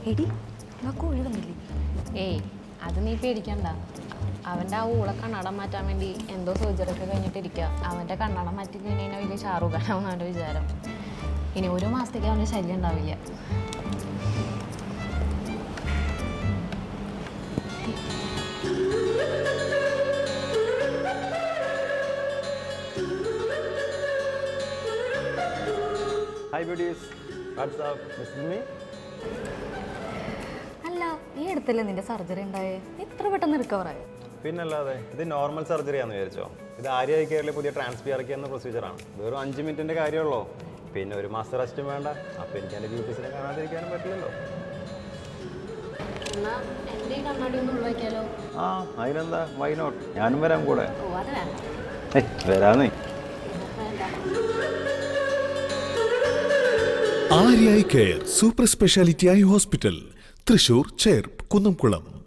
എടി കോഴി വന്നില്ലേ? ഏയ് അത് നീ പേടിക്കണ്ട. അവൻ്റെ ആ ഊള കണ്ണടം മാറ്റാൻ വേണ്ടി എന്തോ സർജറി ഒക്കെ കഴിഞ്ഞിട്ടിരിക്കുക. അവൻ്റെ കണ്ണടം മാറ്റി കഴിഞ്ഞാൽ വലിയ ഷാറൂഖ് ഖാനാവുന്ന അവൻ്റെ വിചാരം. ഇനി ഒരു മാസത്തേക്ക് അവൻ്റെ ശല്യം ഉണ്ടാവില്ല. Hi beauties, what's up? Miss me? അല്ല, ഈ അടുത്തല്ലേ നിന്റെ സർജറി ഉണ്ടായേ? ഇത്ര പെട്ടെന്ന് റിക്കവറായി? പിന്നല്ലാതെ ഇത് നോർമൽ സർജറി ആണെന്ന് വിചാരിച്ചോ? ഇത് ആര്യ കെയറിലെ പുതിയ ട്രാൻസ്പിയറക്കി എന്ന പ്രൊസീജിയറാണ്. വെറും 5 മിനിറ്റിൻ്റെ കാര്യമുള്ളൂ. പിന്നെ ഒരു മാസം റെസ്റ്റും വേണ്ട. അപ്പോൾ എനിക്ക് എൻ്റെ ബ്യൂട്ടീസിനെ കാണാതിരിക്കാനും പറ്റില്ലല്ലോ. എൻ്റെ കണ്ണാടി ഒന്ന് ഒഴിവാക്കിയാലോ? ആ അതിനെന്താ, വൈ നോട്ട്, ഞാനും വരാം കൂടെ. ഓ അത് വേണ്ട. വരാന്നേ. Arya care super speciality eye hospital, Thrissur, Cherpu, Kunnamkulam.